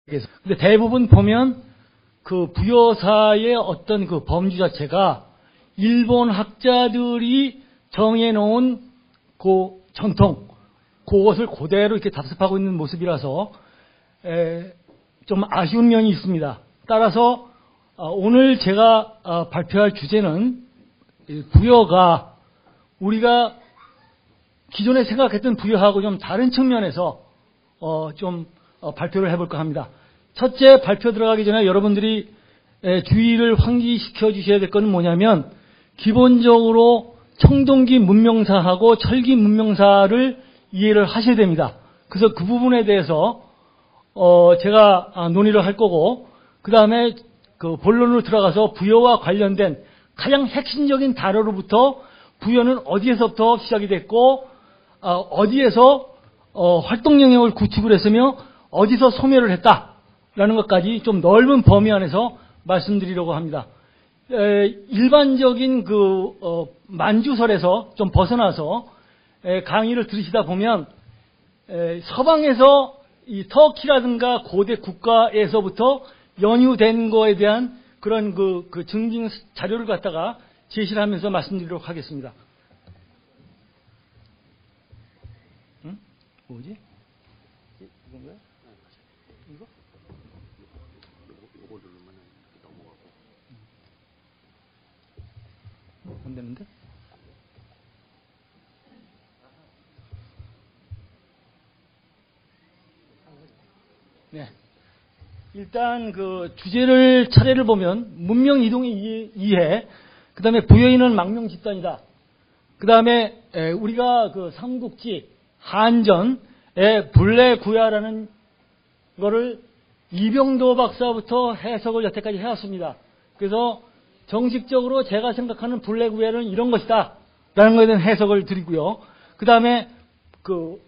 근데 대부분 보면 그 부여사의 어떤 그 범주 자체가 일본 학자들이 정해놓은 그 전통, 그것을 그대로 이렇게 답습하고 있는 모습이라서 좀 아쉬운 면이 있습니다. 따라서 오늘 제가 발표할 주제는 부여가 우리가 기존에 생각했던 부여하고 좀 다른 측면에서 좀 발표를 해볼까 합니다. 첫째 발표 들어가기 전에 여러분들이 주의를 환기시켜 주셔야 될 것은 뭐냐면 기본적으로 청동기 문명사하고 철기 문명사를 이해를 하셔야 됩니다. 그래서 그 부분에 대해서 제가 논의를 할 거고 그 다음에 그 본론으로 들어가서 부여와 관련된 가장 핵심적인 단어로부터 부여는 어디에서부터 시작이 됐고 어디에서 활동 영역을 구축을 했으며 어디서 소멸을 했다라는 것까지 좀 넓은 범위 안에서 말씀드리려고 합니다. 일반적인 그 만주설에서 좀 벗어나서 강의를 들으시다 보면 서방에서 이 터키라든가 고대 국가에서부터 연유된 거에 대한 그런 그 증빙 자료를 갖다가 제시를 하면서 말씀드리도록 하겠습니다. 응? 뭐지? 이건가요? 이거? 이거 누르면 넘어가고. 안 되는데? 네. 일단 그 주제를 차례를 보면 문명 이동의 이해, 그 다음에 부여인은 망명 집단이다. 그 다음에 우리가 그 삼국지 한전의 불례구야라는 거를 이병도 박사부터 해석을 여태까지 해왔습니다. 그래서 정식적으로 제가 생각하는 불례구야는 이런 것이다 라는 것에 대한 해석을 드리고요. 그 다음에 그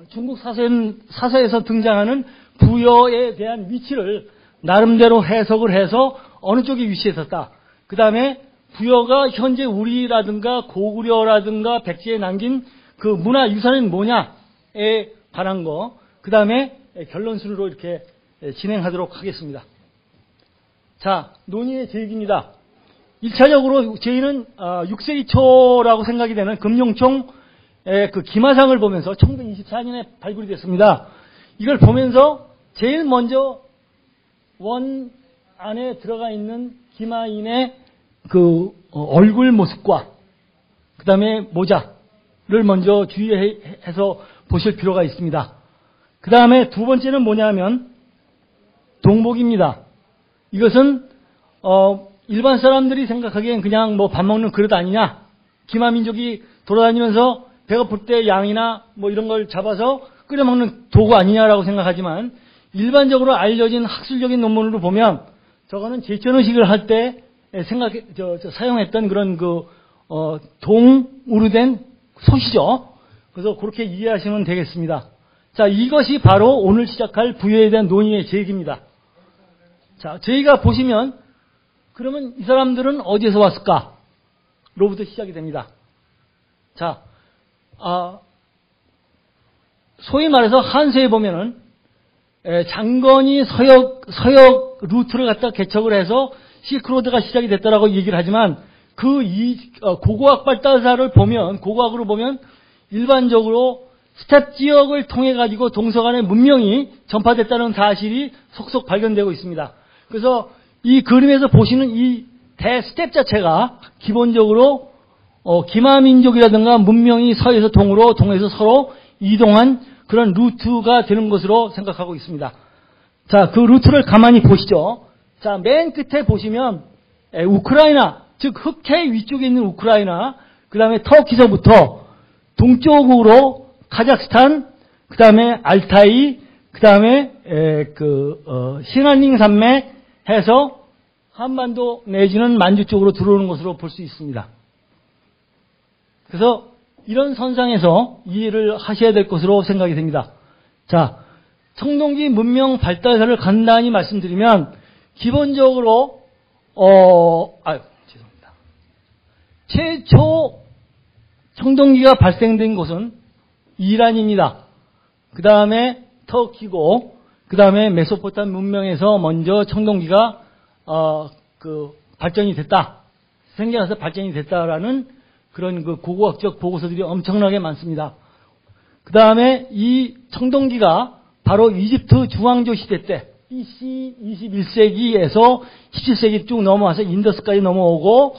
중국 사서에서 등장하는 부여에 대한 위치를 나름대로 해석을 해서 어느 쪽에 위치했었다. 그 다음에 부여가 현재 우리라든가 고구려라든가 백제에 남긴 그 문화유산은 뭐냐에 관한 거, 그 다음에 결론순으로 이렇게 진행하도록 하겠습니다. 자, 논의의 제익입니다. 1차적으로 저희는 6세기 초라고 생각이 되는 금룡총 그 기마상을 보면서 1924년에 발굴이 됐습니다. 이걸 보면서 제일 먼저 원 안에 들어가 있는 기마인의 그 얼굴 모습과 그 다음에 모자를 먼저 주의해서 보실 필요가 있습니다. 그 다음에 두 번째는 뭐냐면 동복입니다. 이것은 일반 사람들이 생각하기엔 그냥 뭐 밥 먹는 그릇 아니냐, 기마민족이 돌아다니면서 배고플 때 양이나 뭐 이런 걸 잡아서 끓여 먹는 도구 아니냐라고 생각하지만 일반적으로 알려진 학술적인 논문으로 보면 저거는 제천의식을 할 때 사용했던 그런 동으로 된 솥이죠. 그래서 그렇게 이해하시면 되겠습니다. 자, 이것이 바로 오늘 시작할 부여에 대한 논의의 제기입니다. 자, 저희가 보시면 그러면 이 사람들은 어디에서 왔을까? 로부터 시작이 됩니다. 자, 소위 말해서 한세에 보면은 장건이 서역 루트를 갖다 개척을 해서 실크로드가 시작이 됐다라고 얘기를 하지만 고고학 발달사를 보면 고고학으로 보면 일반적으로 스텝 지역을 통해 가지고 동서간의 문명이 전파됐다는 사실이 속속 발견되고 있습니다. 그래서 이 그림에서 보시는 이 대스텝 자체가 기본적으로 기마민족이라든가 문명이 서에서 동으로, 동에서 서로 이동한 그런 루트가 되는 것으로 생각하고 있습니다. 자, 그 루트를 가만히 보시죠. 자, 맨 끝에 보시면 우크라이나, 즉 흑해 위쪽에 있는 우크라이나, 그 다음에 터키서부터 동쪽으로 카자흐스탄, 그 다음에 알타이, 그 다음에 신안링 산맥 해서 한반도 내지는 만주 쪽으로 들어오는 것으로 볼 수 있습니다. 그래서 이런 선상에서 이해를 하셔야 될 것으로 생각이 됩니다. 자, 청동기 문명 발달사를 간단히 말씀드리면 기본적으로 죄송합니다. 최초 청동기가 발생된 곳은 이란입니다. 그 다음에 터키고 그 그 다음에 메소포타미아 문명에서 먼저 청동기가 발전이 됐다, 생겨나서 발전이 됐다라는 그런 그 고고학적 보고서들이 엄청나게 많습니다. 그 다음에 이 청동기가 바로 이집트 중앙조 시대 때 BC 21세기에서 17세기 쭉 넘어와서 인더스까지 넘어오고,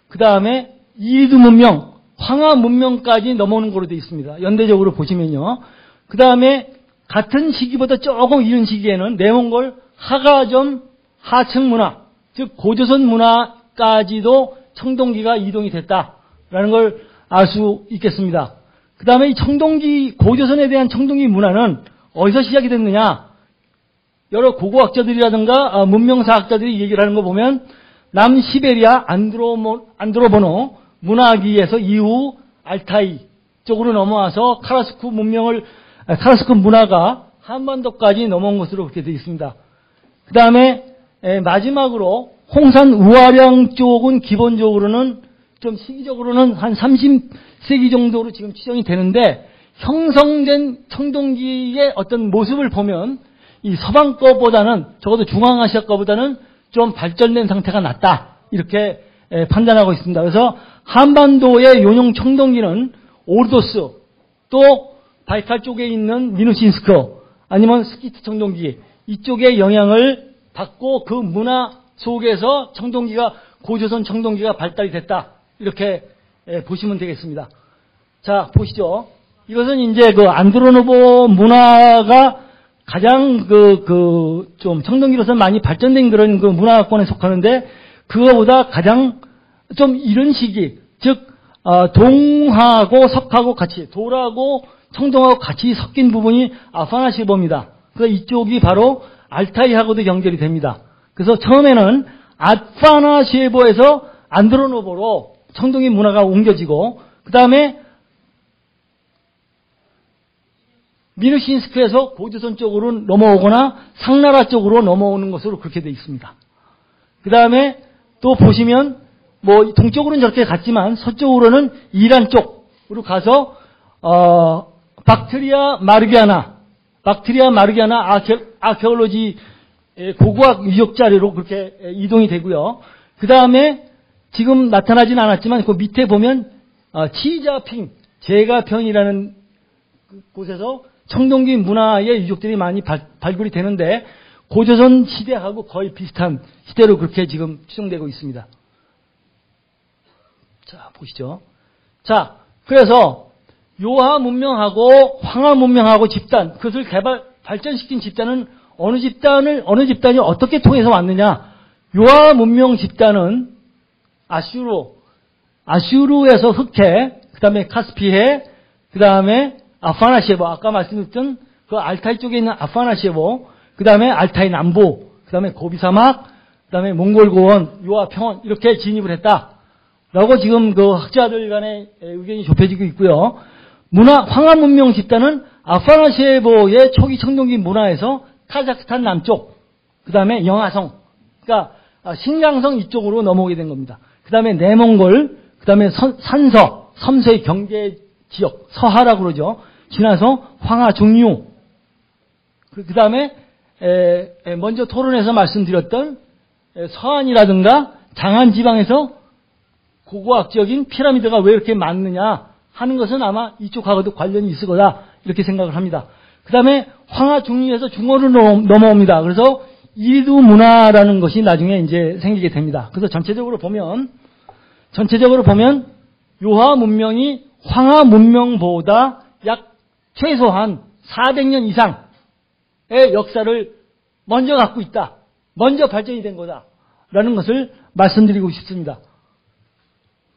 그 다음에 이리드 문명, 황하 문명까지 넘어오는 걸로 되어 있습니다. 연대적으로 보시면요. 그 다음에 같은 시기보다 조금 이른 시기에는 내몽골 하가점 하층 문화, 즉 고조선 문화까지도 청동기가 이동이 됐다라는 걸 알 수 있겠습니다. 그 다음에 이 청동기, 고조선에 대한 청동기 문화는 어디서 시작이 됐느냐? 여러 고고학자들이라든가 문명사학자들이 얘기를 하는 거 보면 남시베리아 안드로보노 문화기에서 이후 알타이 쪽으로 넘어와서 카라스크 문화가 한반도까지 넘어온 것으로 그렇게 되어 있습니다. 그 다음에 마지막으로 홍산 우아량 쪽은 기본적으로는 좀 시기적으로는 한 30세기 정도로 지금 추정이 되는데, 형성된 청동기의 어떤 모습을 보면 이 서방 거보다는, 적어도 중앙아시아 거보다는 좀 발전된 상태가 낫다, 이렇게 판단하고 있습니다. 그래서 한반도의 요령 청동기는 오르도스, 또 바이칼 쪽에 있는 미누신스크, 아니면 스키트 청동기, 이쪽의 영향을 받고 그 문화 속에서 청동기가, 고조선 청동기가 발달이 됐다, 이렇게 보시면 되겠습니다. 자, 보시죠. 이것은 이제 그 안드로노보 문화가 가장 좀 청동기로서 많이 발전된 그런 그 문화권에 속하는데, 그거보다 가장 좀 이른 시기, 즉, 동하고 석하고 같이, 돌하고 청동하고 같이 섞인 부분이 아파나시보입니다. 그래서 이쪽이 바로 알타이하고도 연결이 됩니다. 그래서 처음에는 아파나시보에서 안드로노보로 청동기 문화가 옮겨지고, 그 다음에 미누신스크에서 고조선 쪽으로 넘어오거나 상나라 쪽으로 넘어오는 것으로 그렇게 되어 있습니다. 그 다음에 또 보시면 뭐 동쪽으로는 저렇게 갔지만 서쪽으로는 이란 쪽으로 가서 박트리아 마르기아나 아케올로지 고고학 유적 자료로 그렇게 이동이 되고요. 그 다음에 지금 나타나진 않았지만 그 밑에 보면 치자핑 제가편이라는 곳에서 청동기 문화의 유적들이 많이 발굴이 되는데, 고조선 시대하고 거의 비슷한 시대로 그렇게 지금 추정되고 있습니다. 자, 보시죠. 자, 그래서 요하 문명하고 황하 문명하고 집단, 그것을 발전시킨 집단은 어느 집단이 어떻게 통해서 왔느냐? 요하 문명 집단은 아슈르에서 흑해, 그 다음에 카스피해, 그 다음에 아파나시에보, 아까 말씀드렸던 그 알타이 쪽에 있는 아파나시에보, 그 다음에 알타이 남부, 그 다음에 고비 사막, 그 다음에 몽골 고원, 요하 평원, 이렇게 진입을 했다. 라고 지금 그 학자들 간의 의견이 좁혀지고 있고요. 황하 문명 집단은 아파나시에보의 초기 청동기 문화에서 카자흐스탄 남쪽, 그 다음에 영하성, 그러니까 신장성 이쪽으로 넘어오게 된 겁니다. 그 다음에 내몽골, 그 다음에 섬서의 경계 지역, 서하라고 그러죠. 지나서 황하 중류, 그 다음에 먼저 토론에서 말씀드렸던 서한이라든가 장안 지방에서 고고학적인 피라미드가 왜 이렇게 많느냐 하는 것은 아마 이쪽하고도 관련이 있을 거다, 이렇게 생각을 합니다. 그 다음에 황하 중류에서 중어로 넘어옵니다. 그래서 이리드 문화라는 것이 나중에 이제 생기게 됩니다. 그래서 전체적으로 보면 요하 문명이 황하 문명보다 약 최소한 400년 이상의 역사를 먼저 갖고 있다. 먼저 발전이 된 거다라는 것을 말씀드리고 싶습니다.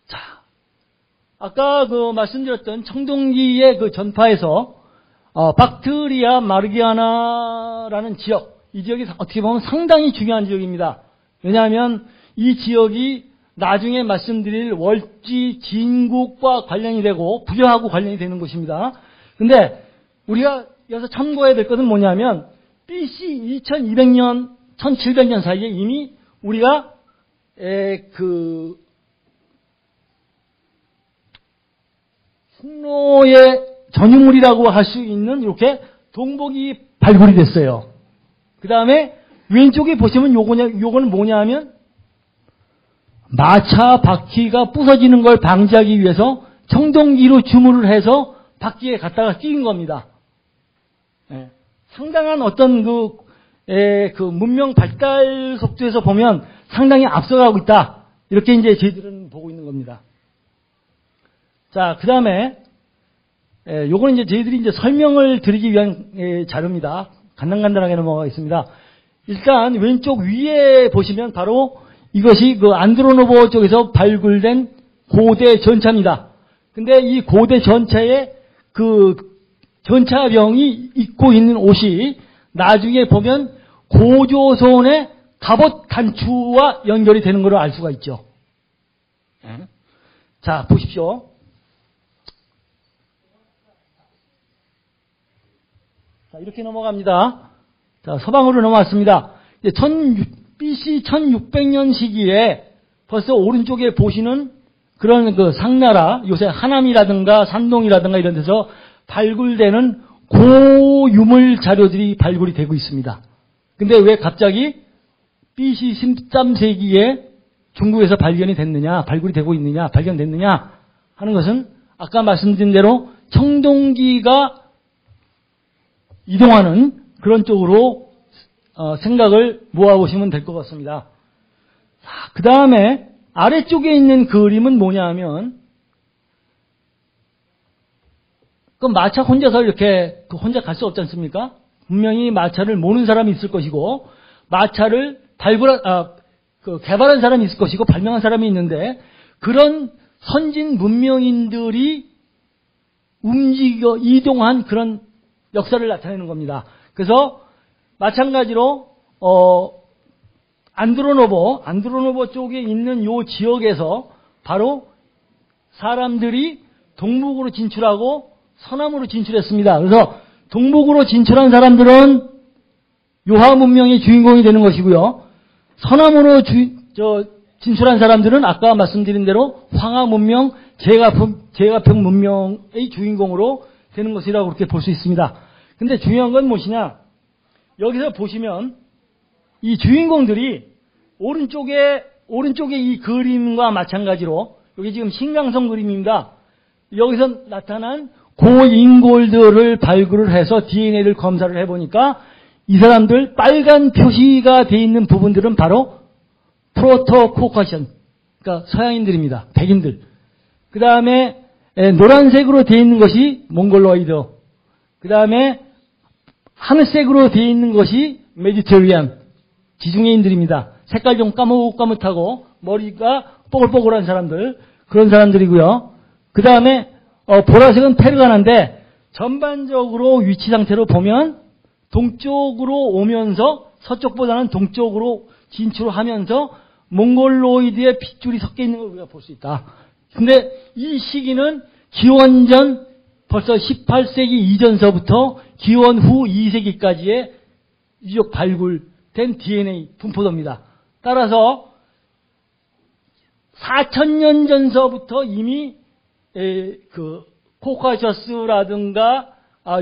자, 아까 말씀드렸던 청동기의 그 전파에서 박트리아 마르기아나라는 지역, 이 지역이 어떻게 보면 상당히 중요한 지역입니다. 왜냐하면 이 지역이 나중에 말씀드릴 월지 진국과 관련이 되고 부여하고 관련이 되는 곳입니다. 근데 우리가 여기서 참고해야 될 것은 뭐냐면 BC 2200년, 1700년 사이에 이미 우리가 흉노의 전유물이라고 할 수 있는 이렇게 동복이 발굴이 됐어요. 그 다음에 왼쪽에 보시면 요거는 뭐냐 하면 마차 바퀴가 부서지는 걸 방지하기 위해서 청동기로 주물을 해서 바퀴에 갖다가 끼운 겁니다. 예. 상당한 어떤 그 문명 발달 속도에서 보면 상당히 앞서가고 있다. 이렇게 이제 저희들은 보고 있는 겁니다. 자, 그 다음에, 요거는 이제 저희들이 이제 설명을 드리기 위한 자료입니다. 간단하게 넘어가겠습니다. 일단 왼쪽 위에 보시면 바로 이것이 그 안드로노보 쪽에서 발굴된 고대 전차입니다. 근데 이 고대 전차에 그 전차병이 입고 있는 옷이 나중에 보면 고조선의 갑옷 간추와 연결이 되는 것을 알 수가 있죠. 자, 보십시오. 자, 이렇게 넘어갑니다. 자, 서방으로 넘어왔습니다. BC 1600년 시기에 벌써 오른쪽에 보시는 그런 그 상나라, 요새 하남이라든가 산동이라든가 이런 데서 발굴되는 고유물 자료들이 발굴이 되고 있습니다. 근데 왜 갑자기 BC 13세기에 중국에서 발굴이 되고 있느냐, 발견됐느냐 하는 것은 아까 말씀드린 대로 청동기가 이동하는 그런 쪽으로 생각을 모아보시면 될 것 같습니다. 그 다음에 아래쪽에 있는 그림은 뭐냐 하면 그 마차 혼자서 이렇게 혼자 갈 수 없지 않습니까? 분명히 마차를 모는 사람이 있을 것이고 마차를 개발한 사람이 있을 것이고 발명한 사람이 있는데 그런 선진 문명인들이 이동한 그런 역사를 나타내는 겁니다. 그래서 마찬가지로 안드로노보 쪽에 있는 요 지역에서 바로 사람들이 동북으로 진출하고 서남으로 진출했습니다. 그래서 동북으로 진출한 사람들은 요하 문명의 주인공이 되는 것이고요. 서남으로 진출한 사람들은 아까 말씀드린 대로 황하 문명, 제가평 문명의 주인공으로 되는 것이라고 그렇게 볼 수 있습니다. 근데 중요한 건 무엇이냐? 여기서 보시면 이 주인공들이 오른쪽에 이 그림과 마찬가지로 여기 지금 신강성 그림입니다. 여기서 나타난 고인골들을 발굴을 해서 DNA를 검사를 해보니까 이 사람들 빨간 표시가 되어 있는 부분들은 바로 프로토코카션, 그러니까 서양인들입니다. 백인들. 그 다음에 노란색으로 되어 있는 것이 몽골로이드. 그 다음에 하늘색으로 되어 있는 것이 메디테리안, 지중해인들입니다. 색깔 좀 까뭇까뭇하고 머리가 뽀글뽀글한 사람들, 그런 사람들이고요. 그 다음에 보라색은 페르가나인데 전반적으로 위치 상태로 보면 동쪽으로 오면서 서쪽보다는 동쪽으로 진출하면서 몽골로이드의 핏줄이 섞여 있는 걸 우리가 볼 수 있다. 근데 이 시기는 기원전 벌써 18세기 이전서부터 기원 후 2세기까지의 유적 발굴된 DNA 분포도입니다. 따라서 4000년 전서부터 이미 그 코카셔스라든가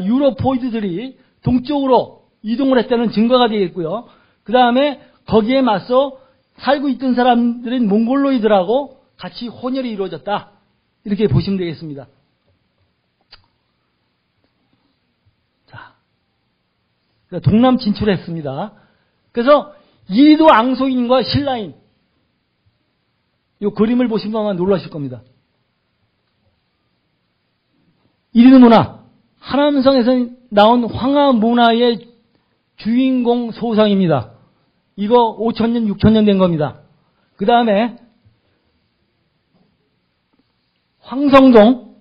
유로포이드들이 동쪽으로 이동을 했다는 증거가 되겠고요. 그 다음에 거기에 맞서 살고 있던 사람들인 몽골로이드라고 같이 혼혈이 이루어졌다. 이렇게 보시면 되겠습니다. 자, 동남 진출했습니다. 그래서 이리도 앙소인과 신라인, 이 그림을 보시면 아마 놀라실 겁니다. 이리도 문화, 하남성에서 나온 황하 문화의 주인공 소상입니다. 이거 5000년, 6000년 된 겁니다. 그 다음에 황성동,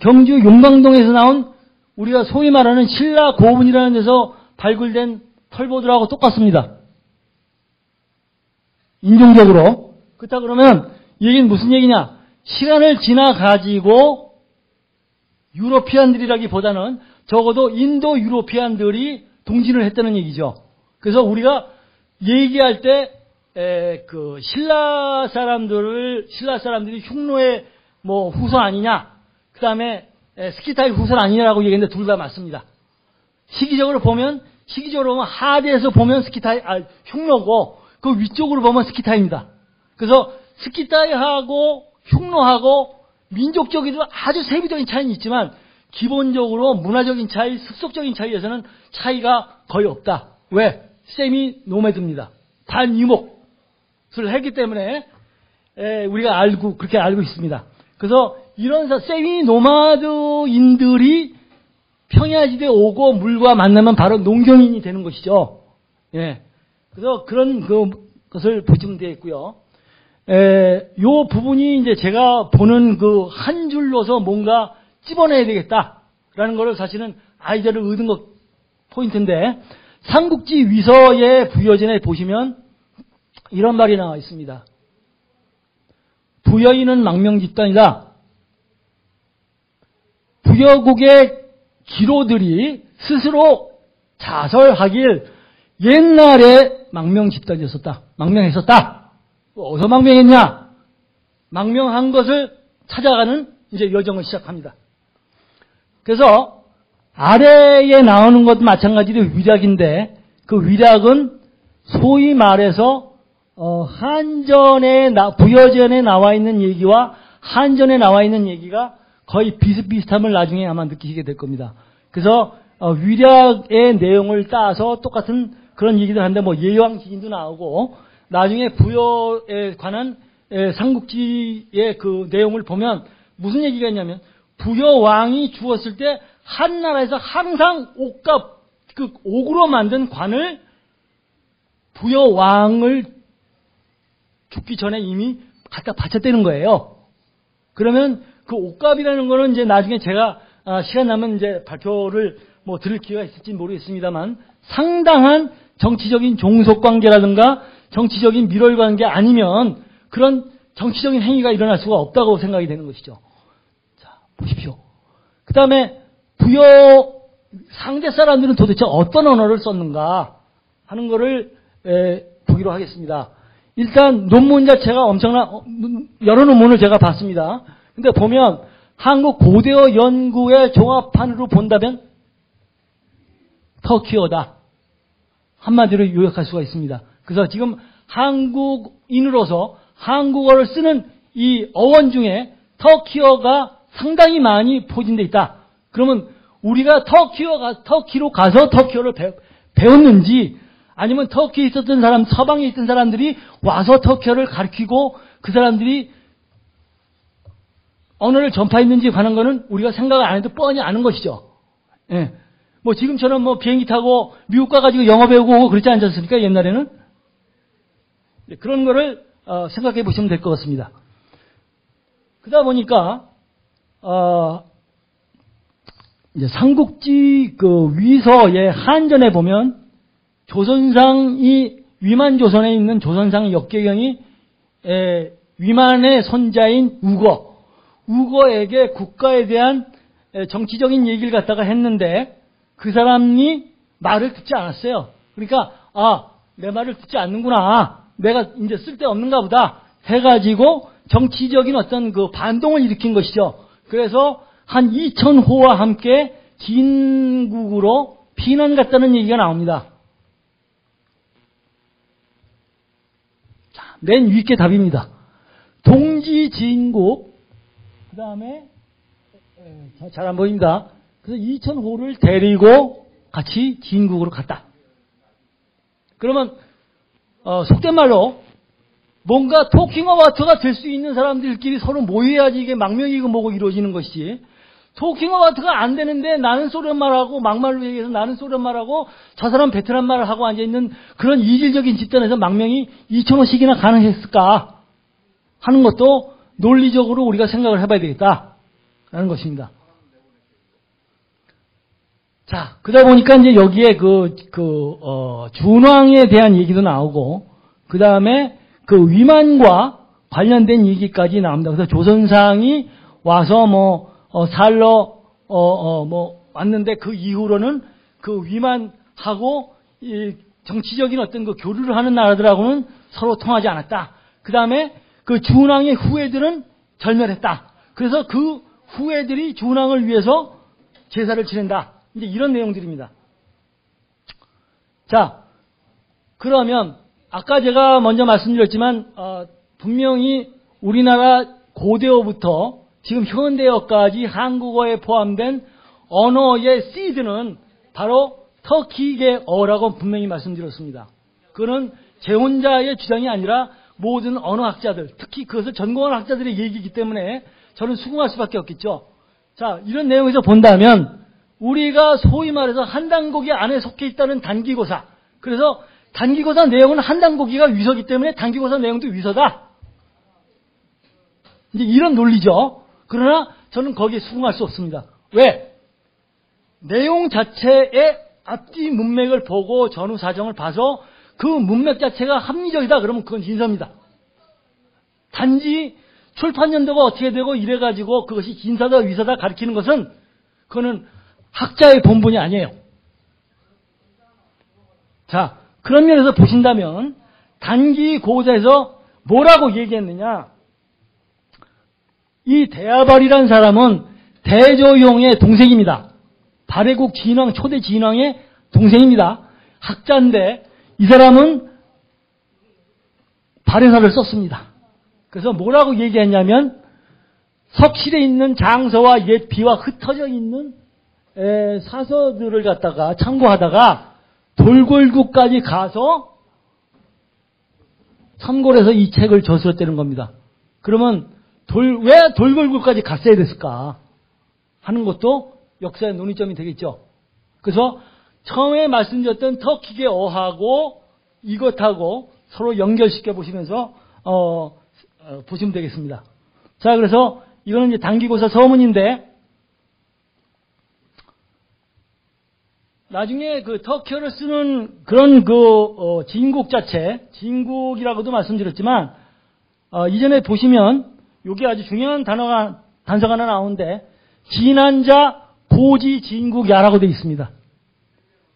경주 용광동에서 나온 우리가 소위 말하는 신라 고분이라는 데서 발굴된 털보들하고 똑같습니다. 인종적으로. 그렇다 그러면 이 얘기는 무슨 얘기냐? 시간을 지나가지고 유로피안들이라기보다는 적어도 인도 유로피안들이 동진을 했다는 얘기죠. 그래서 우리가 얘기할 때 그 신라 사람들이 흉노의 뭐 후손 아니냐, 그 다음에 스키타의 후손 아니냐라고 얘기했는데 둘 다 맞습니다. 시기적으로 보면 시기적으로 보면 하대에서 보면 스키타이, 흉노고 그 위쪽으로 보면 스키타이입니다. 그래서 스키타이하고 흉노하고 민족적이도 아주 세부적인 차이는 있지만 기본적으로 문화적인 차이, 습속적인 차이에서는 차이가 거의 없다. 왜? 세미 노매드입니다. 반유목을 했기 때문에 우리가 그렇게 알고 있습니다. 그래서 이런 세미 노마드인들이 평야지대에 오고 물과 만나면 바로 농경인이 되는 것이죠. 예. 그래서 그런 것을 보시면 되겠고요. 요 부분이 이제 제가 보는 그 한 줄로서 뭔가 찝어내야 되겠다라는 거를 사실은 아이디어를 얻은 것 포인트인데, 삼국지 위서의 부여전에 보시면 이런 말이 나와 있습니다. 부여인은 망명집단이다. 부여국의 기로들이 스스로 자설하길 옛날에 망명집단이었었다. 망명했었다. 어디서 망명했냐? 망명한 것을 찾아가는 이제 여정을 시작합니다. 그래서 아래에 나오는 것도 마찬가지로 위략인데, 그 위략은 소위 말해서 부여전에 나와 있는 얘기와 한전에 나와 있는 얘기가 거의 비슷비슷함을 나중에 아마 느끼시게 될 겁니다. 그래서 위략의 내용을 따서 똑같은 그런 얘기들 하는데, 뭐 예왕시인도 나오고, 나중에 부여에 관한 삼국지의 그 내용을 보면 무슨 얘기가 있냐면, 부여왕이 죽었을 때 한 나라에서 항상 옥으로 만든 관을 부여왕을 죽기 전에 이미 갖다 바쳤다는 거예요. 그러면 그 옥갑이라는 거는 이제 나중에 제가 시간 나면 이제 발표를 뭐 들을 기회가 있을지 모르겠습니다만, 상당한 정치적인 종속관계라든가 정치적인 밀월관계 아니면 그런 정치적인 행위가 일어날 수가 없다고 생각이 되는 것이죠. 자, 보십시오. 그 다음에 부여 상대 사람들은 도대체 어떤 언어를 썼는가 하는 거를 보기로 하겠습니다. 일단 논문 자체가 엄청난 여러 논문을 제가 봤습니다. 근데 보면 한국 고대어 연구의 종합판으로 본다면 터키어다. 한마디로 요약할 수가 있습니다. 그래서 지금 한국인으로서 한국어를 쓰는 이 어원 중에 터키어가 상당히 많이 포진되어 있다. 그러면 우리가 터키로 가서 터키어를 배웠는지, 아니면 터키에 있었던 사람, 서방에 있던 사람들이 와서 터키어를 가르치고 그 사람들이 언어를 전파했는지 관한 거는 우리가 생각을 안 해도 뻔히 아는 것이죠. 예. 뭐 지금처럼 뭐 비행기 타고 미국 가가지고 영어 배우고 오고 그렇지 않았습니까? 옛날에는. 그런 거를 생각해 보시면 될 것 같습니다. 그러다 보니까 이제 삼국지 그 위서의 한전에 보면 조선상이 위만조선에 있는 조선상 역계경이 위만의 손자인 우거에게 국가에 대한 정치적인 얘기를 갖다가 했는데 그 사람이 말을 듣지 않았어요. 그러니까 내 말을 듣지 않는구나. 내가 이제 쓸데없는가 보다 해가지고 정치적인 어떤 그 반동을 일으킨 것이죠. 그래서 한 2,000호와 함께 진국으로 피난 갔다는 얘기가 나옵니다. 자, 맨 위께 답입니다. 동지 진국, 그 다음에 잘 안 보입니다. 그래서 2,000호를 데리고 같이 진국으로 갔다. 그러면 속된 말로 뭔가 토킹 어바웃가 될 수 있는 사람들끼리 서로 모여야지 이게 망명이고 뭐고 이루어지는 것이지, 토킹 어바웃가 안 되는데 나는 소련말하고 막말로 얘기해서 나는 소련말하고 저 사람 베트남 말을 하고 앉아있는 그런 이질적인 집단에서 망명이 2,000호씩이나 가능했을까 하는 것도 논리적으로 우리가 생각을 해봐야 되겠다라는 것입니다. 자, 그러다 보니까 이제 여기에 준왕에 대한 얘기도 나오고, 그 다음에 그 위만과 관련된 얘기까지 나옵니다. 그래서 조선상이 와서 살러, 왔는데 그 이후로는 그 위만하고 이 정치적인 어떤 그 교류를 하는 나라들하고는 서로 통하지 않았다. 그 다음에 그 준왕의 후예들은 절멸했다. 그래서 그 후예들이 준왕을 위해서 제사를 지낸다. 이제 이런 내용들입니다. 자, 그러면 아까 제가 먼저 말씀드렸지만 분명히 우리나라 고대어부터 지금 현대어까지 한국어에 포함된 언어의 시드는 바로 터키계어라고 분명히 말씀드렸습니다. 그거는 제 혼자의 주장이 아니라 모든 언어학자들, 특히 그것을 전공한 학자들의 얘기이기 때문에 저는 수긍할 수밖에 없겠죠. 자, 이런 내용에서 본다면 우리가 소위 말해서 한 단고기 안에 속해 있다는 단기고사, 그래서 단기고사 내용은 한 단고기가 위서기 때문에 단기고사 내용도 위서다. 이제 이런 논리죠. 그러나 저는 거기에 수긍할 수 없습니다. 왜? 내용 자체의 앞뒤 문맥을 보고 전후 사정을 봐서 그 문맥 자체가 합리적이다 그러면 그건 진서입니다. 단지 출판 연도가 어떻게 되고 이래가지고 그것이 진사다 위서다 가리키는 것은 그거는 학자의 본분이 아니에요. 자, 그런 면에서 보신다면 단기고사에서 뭐라고 얘기했느냐. 이 대아발이라는 사람은 대조용의 동생입니다. 발해국 진왕, 초대 진왕의 동생입니다. 학자인데 이 사람은 발해사를 썼습니다. 그래서 뭐라고 얘기했냐면 석실에 있는 장서와 옛 비와 흩어져 있는 사서들을 갖다가 참고하다가 돌골구까지 가서 참고를 해서 이 책을 저술했다는 겁니다. 그러면 왜 돌골구까지 갔어야 됐을까 하는 것도 역사의 논의점이 되겠죠. 그래서 처음에 말씀드렸던 터키계 어하고 이것하고 서로 연결시켜 보시면서 보시면 되겠습니다. 자, 그래서 이거는 이제 단기고사 서문인데 나중에 그 터키어를 쓰는 그런 진국 자체, 진국이라고도 말씀드렸지만 이전에 보시면 여기 아주 중요한 단서가 하나 나오는데 진한자 고지 진국야라고 되어 있습니다.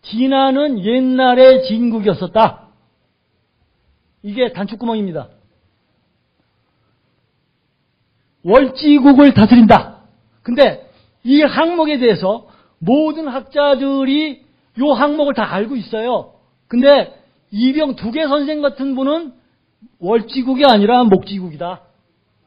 진한은 옛날의 진국이었었다. 이게 단축구멍입니다. 월지국을 다스린다. 근데 이 항목에 대해서 모든 학자들이 이 항목을 다 알고 있어요. 근데 이병 두개 선생 같은 분은 월지국이 아니라 목지국이다.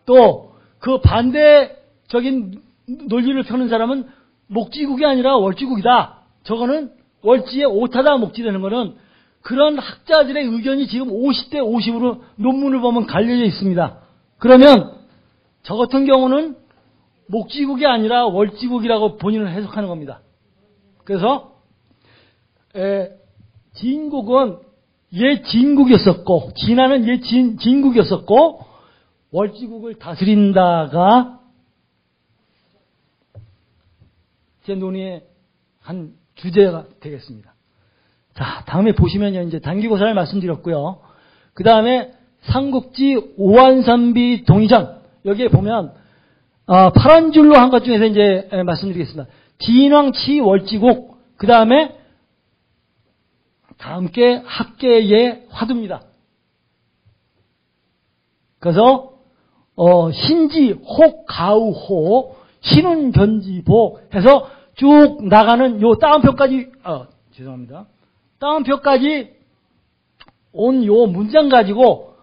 또 그 반대적인 논리를 펴는 사람은 목지국이 아니라 월지국이다. 저거는 월지에 오타다 목지라는 거는 그런 학자들의 의견이 지금 50대 50으로 논문을 보면 갈려져 있습니다. 그러면 저 같은 경우는 목지국이 아니라 월지국이라고 본인은 해석하는 겁니다. 그래서 진국은 옛 진국이었었고 진화는 옛 진국이었었고 월지국을 다스린다가 제 논의의 한 주제가 되겠습니다. 자, 다음에 보시면요, 이제 단기고사를 말씀드렸고요. 그 다음에 삼국지 오한산비 동의전 여기에 보면 파란 줄로 한 것 중에서 이제 말씀드리겠습니다. 진왕치 월지국 그 다음에 다음께 학계의 화두입니다. 그래서 신지 혹 가우호 신운 견지보 해서 쭉 나가는 요 따옴표까지 죄송합니다. 따옴표까지 온 요 문장 가지고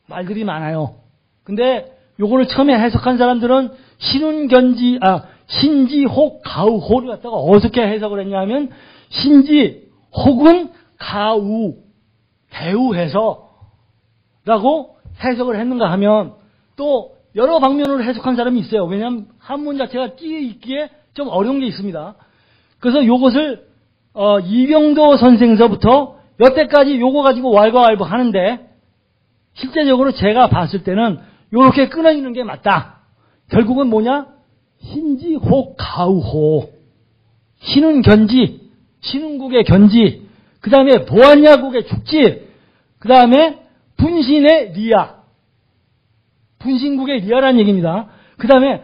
말들이 많아요. 근데 요거를 처음에 해석한 사람들은 신지 혹 가우호를 갖다가 어떻게 해석을 했냐면 신지 혹은 가우 배우해서 라고 해석을 했는가 하면 또 여러 방면으로 해석한 사람이 있어요. 왜냐하면 한문 자체가 띄어 있기에 좀 어려운 게 있습니다. 그래서 요것을 이병도 선생서부터 여태까지 요거 가지고 왈가왈부 하는데 실제적으로 제가 봤을 때는 요렇게 끊어지는 게 맞다. 결국은 뭐냐? 신지 혹 가우호 신은 견지 신은국의 견지 그 다음에 보안야국의 축지 그 다음에 분신의 리아 분신국의 리아라는 얘기입니다. 그 다음에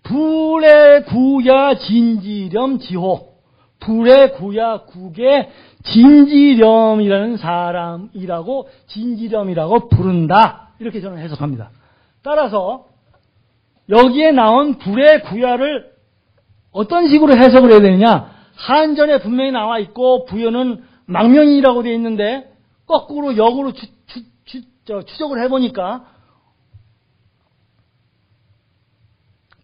불의구야 진지렴 지호 불의구야국의 진지렴이라는 사람이라고 진지렴이라고 부른다. 이렇게 저는 해석합니다. 따라서 여기에 나온 불의구야를 어떤 식으로 해석을 해야 되느냐. 한전에 분명히 나와 있고 부여는 망명이라고 되어 있는데 거꾸로 역으로 추적을 해보니까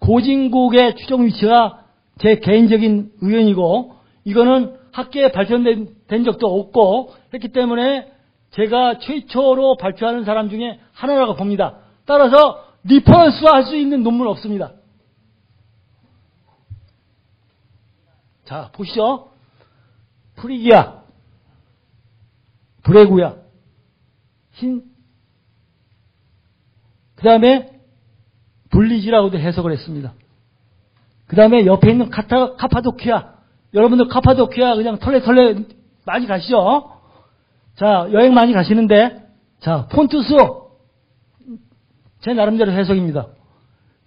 고진국의 추정 위치가 제 개인적인 의견이고 이거는 학계에 발표된 적도 없고 했기 때문에 제가 최초로 발표하는 사람 중에 하나라고 봅니다. 따라서 리퍼런스 할 수 있는 논문 없습니다. 자, 보시죠. 프리기아, 브레구야, 그 다음에 블리지라고도 해석을 했습니다. 그 다음에 옆에 있는 카파도키아. 여러분들 카파도키아 그냥 털레 많이 가시죠? 자, 여행 많이 가시는데, 자, 폰투스오. 제 나름대로 해석입니다.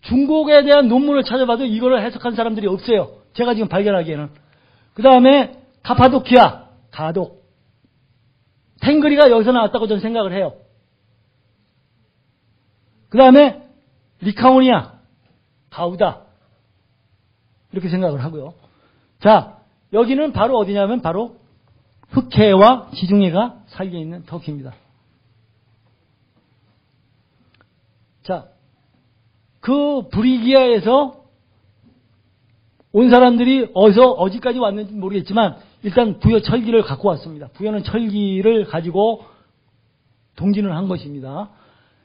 중국에 대한 논문을 찾아봐도 이거를 해석한 사람들이 없어요. 제가 지금 발견하기에는. 그 다음에 카파도키아, 가독. 탱그리가 여기서 나왔다고 저는 생각을 해요. 그 다음에 리카오니아, 가우다. 이렇게 생각을 하고요. 자, 여기는 바로 어디냐면 바로 흑해와 지중해가 살려 있는 터키입니다. 자, 그 브리기아에서 온 사람들이 어디까지 왔는지 모르겠지만 일단 부여 철기를 갖고 왔습니다. 부여는 철기를 가지고 동진을 한 것입니다.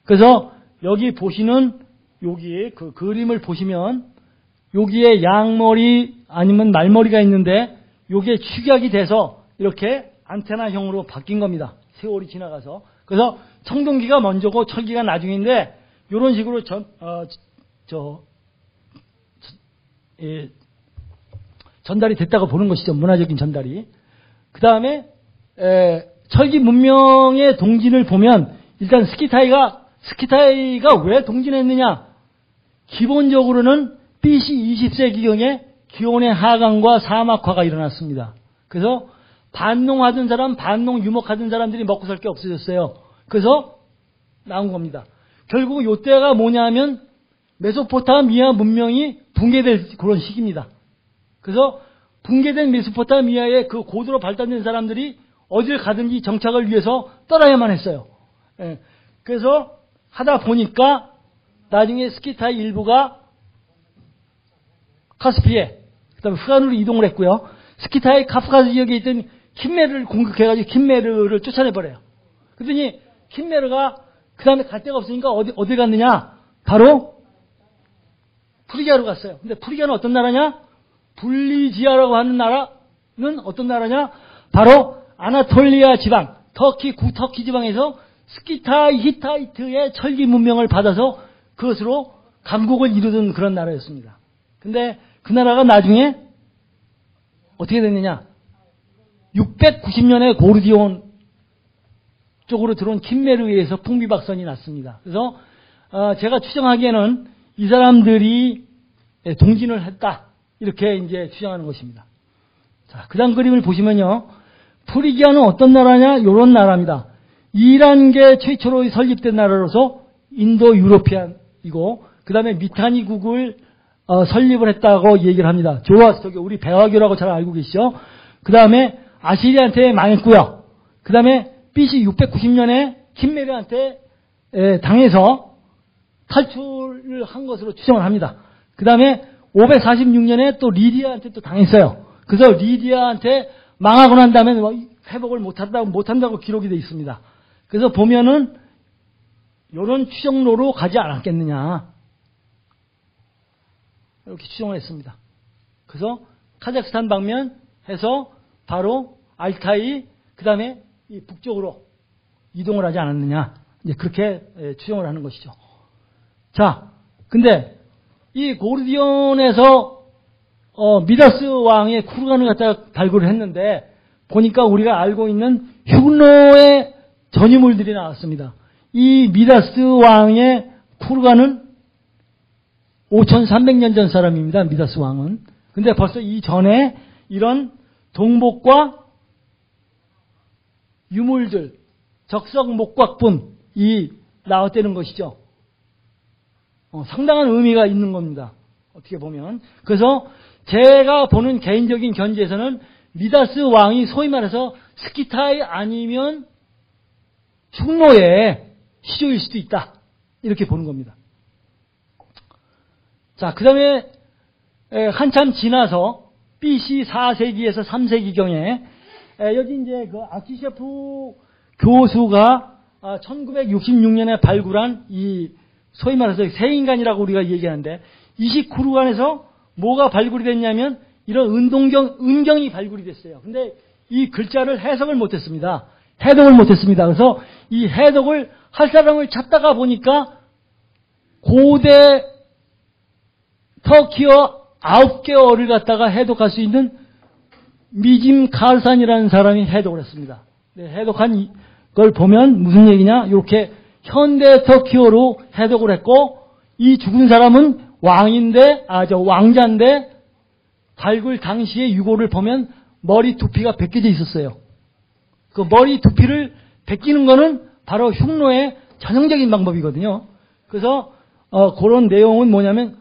그래서 여기 보시는 여기 그 그림을 보시면 여기에 양머리 아니면 말머리가 있는데 여기에 축약이 돼서 이렇게 안테나형으로 바뀐 겁니다. 세월이 지나가서. 그래서 청동기가 먼저고 철기가 나중인데 이런 식으로 전달이 됐다고 보는 것이죠. 문화적인 전달이. 그 다음에 철기 문명의 동진을 보면 일단 스키타이가 왜 동진했느냐. 기본적으로는 BC 20세기경에 기온의 하강과 사막화가 일어났습니다. 그래서 반농하던 사람, 반농 유목하던 사람들이 먹고 살 게 없어졌어요. 그래서 나온 겁니다. 결국 이때가 뭐냐면 메소포타미아 문명이 붕괴될 그런 시기입니다. 그래서 붕괴된 메소포타미아의 그 고도로 발달된 사람들이 어딜 가든지 정착을 위해서 떠나야만 했어요. 예. 그래서 하다 보니까 나중에 스키타이 일부가 카스피에, 그 다음에 후안으로 이동을 했고요. 스키타이 카프카스 지역에 있던 킴메르를 공격해가지고 킴메르를 쫓아내버려요. 그러더니 킴메르가 그 다음에 갈 데가 없으니까 어디 갔느냐? 바로 프리기아로 갔어요. 근데 프리기아는 어떤 나라냐? 블리지아라고 하는 나라는 어떤 나라냐? 바로 아나톨리아 지방, 터키 지방에서 스키타이 히타이트의 철기 문명을 받아서 그것으로 강국을 이루던 그런 나라였습니다. 근데 그 나라가 나중에 어떻게 됐느냐? 690년에 고르디온 쪽으로 들어온 킴메르에 의해서 풍비박산이 났습니다. 그래서 제가 추정하기에는 이 사람들이 동진을 했다. 이렇게 이제 추정하는 것입니다. 자, 그 다음 그림을 보시면요. 프리기아는 어떤 나라냐? 이런 나라입니다. 이란계 최초로 설립된 나라로서 인도 유로피안이고, 그 다음에 미타니국을 설립을 했다고 얘기를 합니다. 저기 우리 배화교라고 잘 알고 계시죠? 그 다음에 아시리한테 망했고요. 그 다음에 BC 690년에 킴메르한테 당해서 탈출을 한 것으로 추정을 합니다. 그 다음에 546년에 또 리디아한테 또 당했어요. 그래서 리디아한테 망하고 난 다음에 회복을 못한다고 기록이 되어 있습니다. 그래서 보면은 이런 추정로로 가지 않았겠느냐. 이렇게 추정을 했습니다. 그래서 카자흐스탄 방면해서 바로 알타이, 그 다음에 이 북쪽으로 이동을 하지 않았느냐. 이제 그렇게 추정을 하는 것이죠. 자, 근데 이 고르디온에서 미다스 왕의 쿠르간을 갖다가 발굴을 했는데 보니까 우리가 알고 있는 휴그노의 전유물들이 나왔습니다. 이 미다스 왕의 쿠르간은 5300년 전 사람입니다. 미다스 왕은. 근데 벌써 이전에 이런 동복과 유물들, 적석 목곽분이 나왔다는 것이죠. 상당한 의미가 있는 겁니다. 어떻게 보면. 그래서 제가 보는 개인적인 견지에서는 미다스 왕이 소위 말해서 스키타이 아니면 흉노의 시조일 수도 있다. 이렇게 보는 겁니다. 자, 그 다음에 한참 지나서 BC 4세기에서 3세기경에 여기 이제 그 아키셰프 교수가 1966년에 발굴한 이 소위 말해서 새인간이라고 우리가 얘기하는데 이시쿠르간에서 뭐가 발굴이 됐냐면 이런 은경이 발굴이 됐어요. 근데 이 글자를 해석을 못했습니다. 해독을 못했습니다. 그래서 이 해독을 할 사람을 찾다가 보니까 고대 터키어 9개어를 갖다가 해독할 수 있는 미짐 칼산이라는 사람이 해독을 했습니다. 네, 해독한 걸 보면 무슨 얘기냐? 이렇게 현대 터키어로 해독을 했고 이 죽은 사람은 왕자인데 발굴 당시의 유고를 보면 머리 두피가 벗겨져 있었어요. 그 머리 두피를 벗기는 거는 바로 흉노의 전형적인 방법이거든요. 그래서 그런 내용은 뭐냐면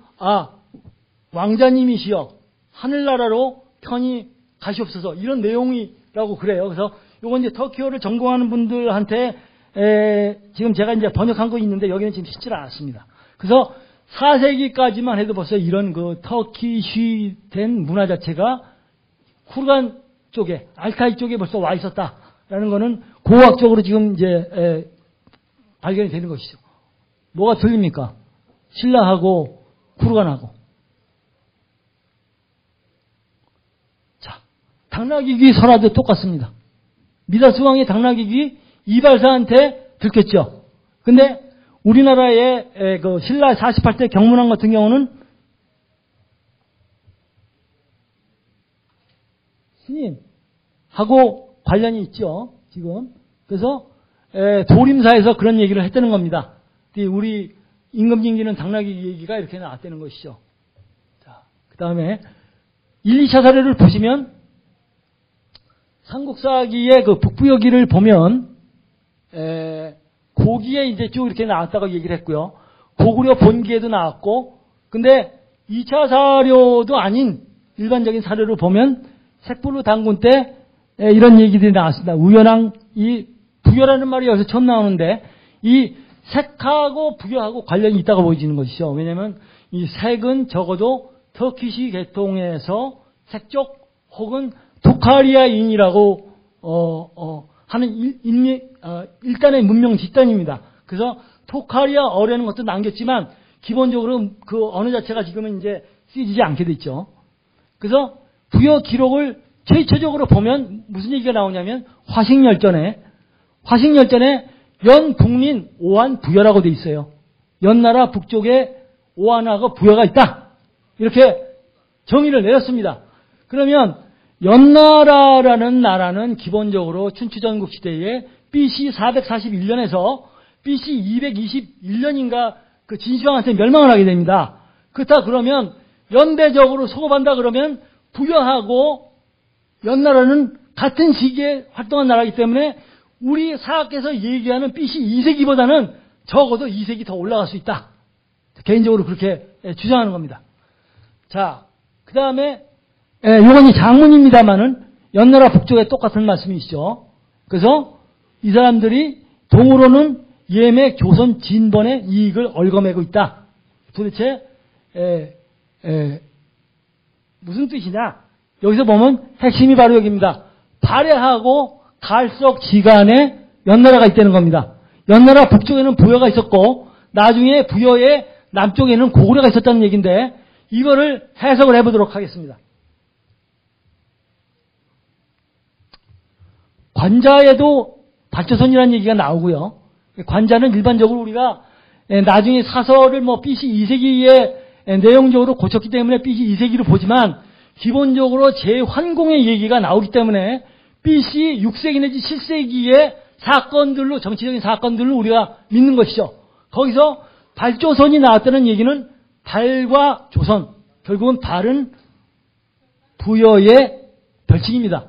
왕자님이시여 하늘나라로 편히 가시옵소서 이런 내용이라고 그래요. 그래서 요건 이제 터키어를 전공하는 분들한테 지금 제가 이제 번역한 거 있는데 여기는 지금 쉽지 않았습니다. 그래서 4세기까지만 해도 벌써 이런 그 터키시된 문화 자체가 쿠르간 쪽에 알타이 쪽에 벌써 와 있었다라는 거는 고고학적으로 지금 이제 발견이 되는 것이죠. 뭐가 틀립니까? 신라하고 쿠르간하고. 자, 당나귀귀 설화도 똑같습니다. 미다스 왕이 당나귀귀 이발사한테 들켰죠. 근데 우리나라의 그 신라 48대 경문왕 같은 경우는 스님하고 관련이 있죠. 지금. 그래서 도림사에서 그런 얘기를 했다는 겁니다. 우리 임금진기는 당나귀 얘기가 이렇게 나왔다는 것이죠. 자, 그 다음에 1, 2차 사례를 보시면 삼국사기의 그 북부여기를 보면 고기에 이제 쭉 이렇게 나왔다고 얘기를 했고요. 고구려 본기에도 나왔고, 근데 2차 사료도 아닌 일반적인 사료를 보면 색불로 당군 때 이런 얘기들이 나왔습니다. 우연왕, 이 부여라는 말이 여기서 처음 나오는데 이 색하고 부여하고 관련이 있다고 보여지는 것이죠. 왜냐하면 이 색은 적어도 터키시 계통에서 색족 혹은 토카리아인이라고 하는 일단의 문명 집단입니다. 그래서 토카리아어라는 것도 남겼지만 기본적으로 그 언어 자체가 지금은 이제 쓰이지 않게 됐죠. 그래서 부여 기록을 최초적으로 보면 무슨 얘기가 나오냐면 화식열전에 연북민 오한 부여라고 돼 있어요. 연나라 북쪽에 오한하고 부여가 있다. 이렇게 정의를 내렸습니다. 그러면 연나라라는 나라는 기본적으로 춘추전국 시대에 BC 441년에서 BC 221년인가 그 진시황한테 멸망을 하게 됩니다. 그렇다 그러면 연대적으로 소급한다 그러면 부여하고 연나라는 같은 시기에 활동한 나라이기 때문에 우리 사학에서 얘기하는 BC 2세기보다는 적어도 2세기 더 올라갈 수 있다. 개인적으로 그렇게 주장하는 겁니다. 자, 그 다음에 요건이 장문입니다만은 연나라 북쪽에 똑같은 말씀이시죠. 그래서 이 사람들이 동으로는 예매 교선 진번의 이익을 얽어매고 있다. 도대체 무슨 뜻이냐? 여기서 보면 핵심이 바로 여기입니다. 발해하고 갈석 지간에 연나라가 있다는 겁니다. 연나라 북쪽에는 부여가 있었고 나중에 부여의 남쪽에는 고구려가 있었다는 얘기인데 이거를 해석을 해보도록 하겠습니다. 관자에도 발조선이라는 얘기가 나오고요. 관자는 일반적으로 우리가 나중에 사설을 BC 2세기에 내용적으로 고쳤기 때문에 BC 2세기로 보지만 기본적으로 제환공의 얘기가 나오기 때문에 BC 6세기 내지 7세기의 사건들로 정치적인 사건들로 우리가 믿는 것이죠. 거기서 발조선이 나왔다는 얘기는 발과 조선, 결국은 발은 부여의 별칭입니다.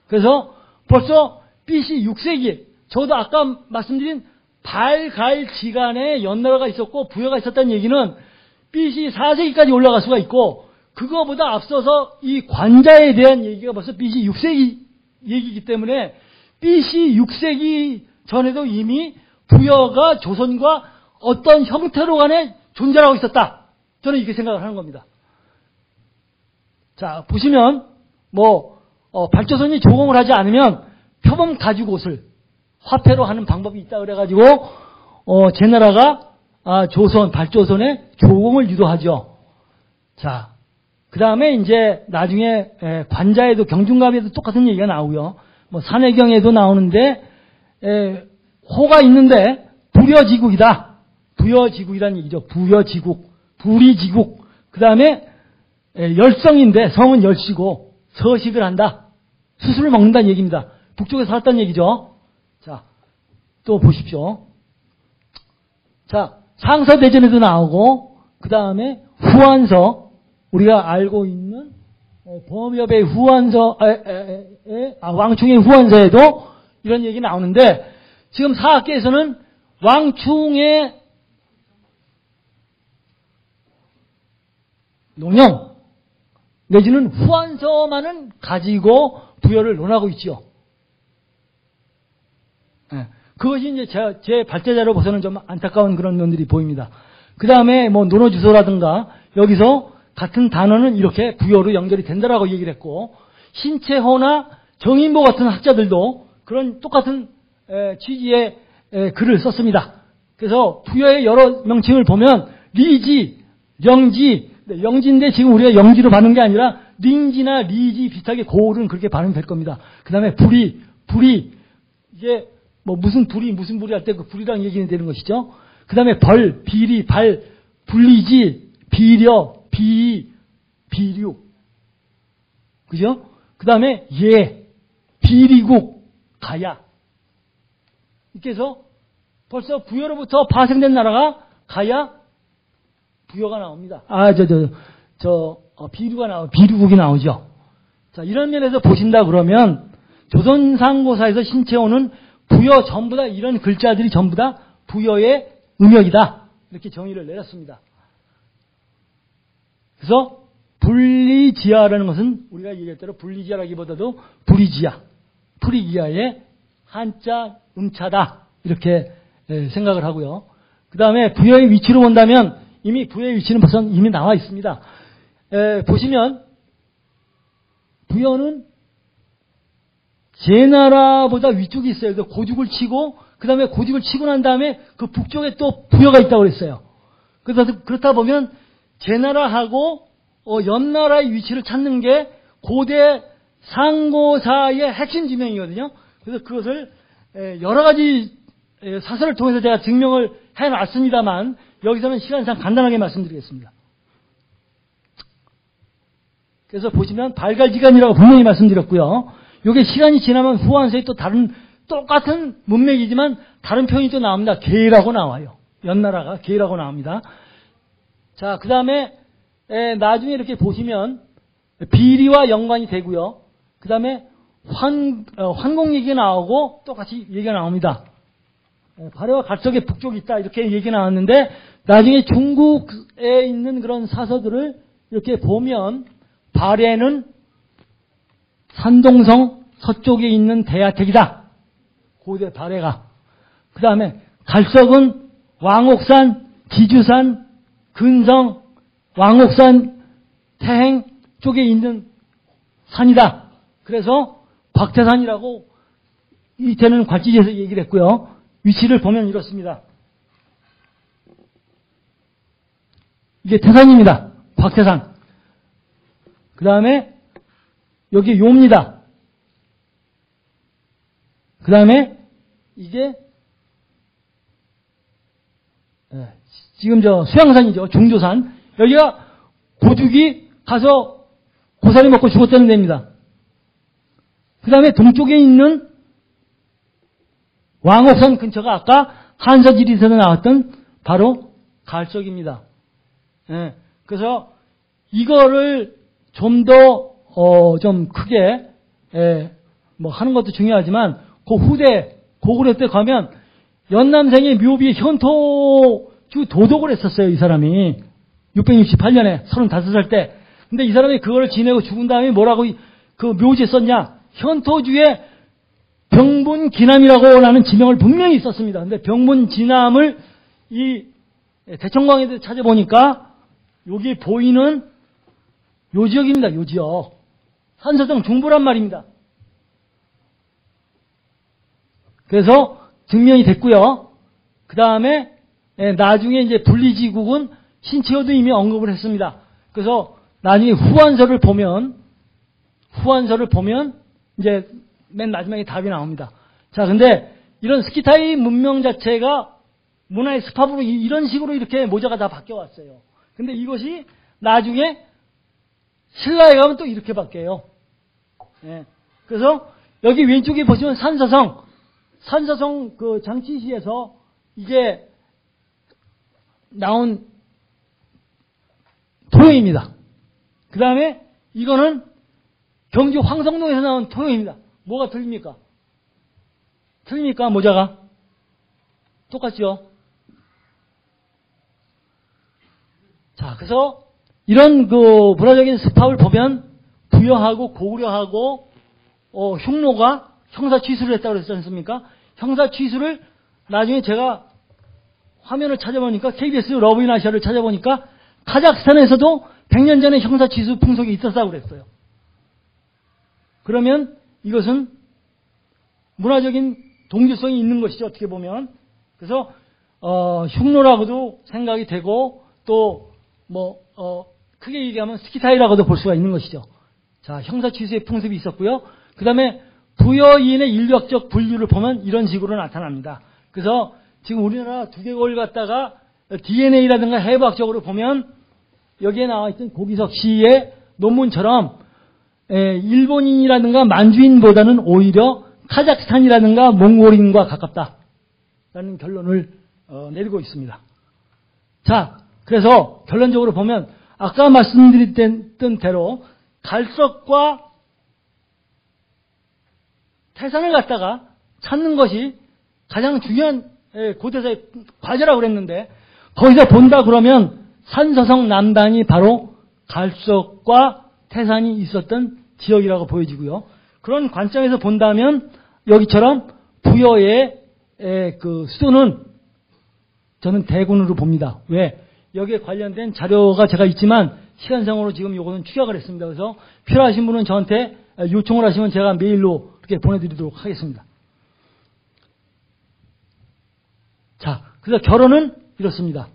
그래서 벌써 BC 6세기, 저도 아까 말씀드린 발갈지간에 연나라가 있었고 부여가 있었다는 얘기는 BC 4세기까지 올라갈 수가 있고 그거보다 앞서서 이 관자에 대한 얘기가 벌써 BC 6세기 얘기이기 때문에 BC 6세기 전에도 이미 부여가 조선과 어떤 형태로 간에 존재하고 있었다. 저는 이렇게 생각을 하는 겁니다. 자, 보시면 발조선이 조공을 하지 않으면 표범 가죽옷을 화폐로 하는 방법이 있다 그래가지고 제나라가 조선, 발조선에 조공을 유도하죠. 자, 그 다음에 이제 나중에 관자에도 경중갑에도 똑같은 얘기가 나오고요. 산해경에도 나오는데 호가 있는데 부여지국이다. 부여지국이라는 얘기죠. 부여지국, 부리지국. 그 다음에 열성인데 성은 열시고 서식을 한다. 수술을 먹는다는 얘기입니다. 북쪽에 살았다는 얘기죠. 자, 또 보십시오. 자, 상서대전에도 나오고 그 다음에 후한서, 우리가 알고 있는 범협의 후한서, 왕충의 후한서에도 이런 얘기 나오는데, 지금 사학계에서는 왕충의 농영 내지는 후한서만은 가지고 부여를 논하고 있죠. 그것이 이제 제 발제자로 봐서는 좀 안타까운 그런 면들이 보입니다. 그 다음에 논어주소라든가 여기서 같은 단어는 이렇게 부여로 연결이 된다라고 얘기를 했고, 신채호나 정인보 같은 학자들도 그런 똑같은 취지의 글을 썼습니다. 그래서 부여의 여러 명칭을 보면 리지, 영지, 영지인데 지금 우리가 영지로 받는 게 아니라 링지나 리지 비슷하게 고을은 그렇게 발음이 될 겁니다. 그 다음에 불이, 이게 무슨 불이 할 때 그 불이랑 얘기는 되는 것이죠. 그 다음에 벌, 비리, 발, 불리지, 비려, 비류. 그죠? 그 다음에 비리국, 가야. 이렇게 해서 벌써 부여로부터 파생된 나라가 가야, 부여가 나옵니다. 비류국이 나오죠. 자, 이런 면에서 보신다 그러면 조선상고사에서 신채호는 부여 전부 다 이런 글자들이 전부 다 부여의 음역이다. 이렇게 정의를 내렸습니다. 그래서 불리지아라는 것은 우리가 얘기할 대로 불리지아라기보다도 프리기아의 한자 음차다. 이렇게 생각을 하고요. 그 다음에 부여의 위치로 본다면 이미 부여의 위치는 벌써 이미 나와 있습니다. 보시면 부여는 제나라보다 위쪽이 있어요. 그래서 고죽을 치고 그 다음에 고죽을 치고 난 다음에 그 북쪽에 또 부여가 있다고 그랬어요. 그래서 그렇다 보면 제나라하고 연나라의 위치를 찾는 게 고대 상고사의 핵심 지명이거든요. 그래서 그것을 여러 가지 사설을 통해서 제가 증명을 해놨습니다만 여기서는 시간상 간단하게 말씀드리겠습니다. 그래서 보시면 발갈지간이라고 분명히 말씀드렸고요. 이게 시간이 지나면 후한서에 또 똑같은 문맥이지만 다른 표현이 또 나옵니다. 계라고 나와요. 연나라가 계라고 나옵니다. 자, 그 다음에 나중에 이렇게 보시면 비리와 연관이 되고요. 그 다음에 환공 얘기가 나오고 똑같이 얘기가 나옵니다. 발해와 갈석의 북쪽이 있다 이렇게 얘기 나왔는데 나중에 중국에 있는 그런 사서들을 이렇게 보면 발해는 산동성 서쪽에 있는 대야택이다. 고대 발해가. 그 다음에 갈석은 왕옥산, 지주산, 근성, 왕옥산, 태행 쪽에 있는 산이다. 그래서 곽태산이라고 이때는 괄지지에서 얘기를 했고요. 위치를 보면 이렇습니다. 이게 태산입니다. 곽태산. 그 다음에 여기 요입니다. 그 다음에 이게 지금 수양산이죠. 중조산. 여기가 고죽이 가서 고사리 먹고 죽었다는 데입니다. 그 다음에 동쪽에 있는 왕옥산 근처가 아까 한서지리에서 나왔던 바로 갈석입니다. 그래서 이거를 좀 더 좀 크게 하는 것도 중요하지만 그 후대 고구려 때 가면 연남생의 묘비에 현토주 도독을 했었어요. 이 사람이 668년에 35살 때 근데 이 사람이 그걸 지내고 죽은 다음에 뭐라고 그 묘지에 썼냐? 현토주의 병분기남이라고 라는 지명을 분명히 썼습니다. 근데 병분기남을 이 대청광에 대해서 찾아보니까 여기 보이는 요 지역입니다. 요 지역. 산서성 중부란 말입니다. 그래서 증명이 됐고요. 그 다음에 나중에 이제 분리지국은 신채호도 이미 언급을 했습니다. 그래서 나중에 후한서를 보면 이제 맨 마지막에 답이 나옵니다. 자, 근데 이런 스키타이 문명 자체가 문화의 습합으로 이런 식으로 이렇게 모자가 다 바뀌어 왔어요. 근데 이것이 나중에 신라에 가면 또 이렇게 바뀌어요. 예. 그래서 여기 왼쪽에 보시면 산서성 그 장치시에서 이게 나온 토요입니다. 그 다음에 이거는 경주 황성동에서 나온 토요입니다. 뭐가 틀립니까? 틀립니까? 모자가? 똑같죠? 자, 그래서 이런 그 문화적인 습합을 보면 부여하고 고구려하고 흉노가 형사 취수를 했다고 그랬지 않습니까? 형사 취수를 나중에 제가 화면을 찾아보니까 KBS 러브인아시아를 찾아보니까 카자흐스탄에서도 100년 전에 형사 취수 풍속이 있었다고 그랬어요. 그러면 이것은 문화적인 동질성이 있는 것이죠. 어떻게 보면. 그래서 흉노라고도 생각이 되고 또 크게 얘기하면 스키타이라고도 볼 수가 있는 것이죠. 자, 형사 취수의 풍습이 있었고요. 그 다음에 부여인의 인류학적 분류를 보면 이런 식으로 나타납니다. 그래서 지금 우리나라 두개골 갖다가 DNA라든가 해부학적으로 보면 여기에 나와 있던 고기석 씨의 논문처럼 일본인이라든가 만주인보다는 오히려 카자흐스탄이라든가 몽골인과 가깝다라는 결론을 내리고 있습니다. 자, 그래서 결론적으로 보면 아까 말씀드렸던 대로 갈석과 태산을 갖다가 찾는 것이 가장 중요한 고대사의 과제라고 그랬는데 거기서 본다 그러면 산서성 남단이 바로 갈석과 태산이 있었던 지역이라고 보여지고요. 그런 관점에서 본다면 여기처럼 부여의 그 수도는 저는 대군으로 봅니다. 왜? 여기에 관련된 자료가 제가 있지만 시간상으로 지금 요거는 축약을 했습니다. 그래서 필요하신 분은 저한테 요청을 하시면 제가 메일로 이렇게 보내드리도록 하겠습니다. 자, 그래서 결론은 이렇습니다.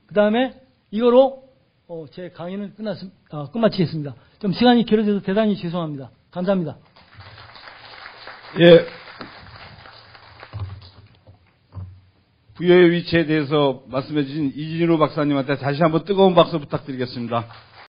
그 다음에 이거로 제 강의는 끝마치겠습니다. 좀 시간이 길어져서 대단히 죄송합니다. 감사합니다. 예. 부여의 위치에 대해서 말씀해 주신 이진우 박사님한테 다시 한번 뜨거운 박수 부탁드리겠습니다.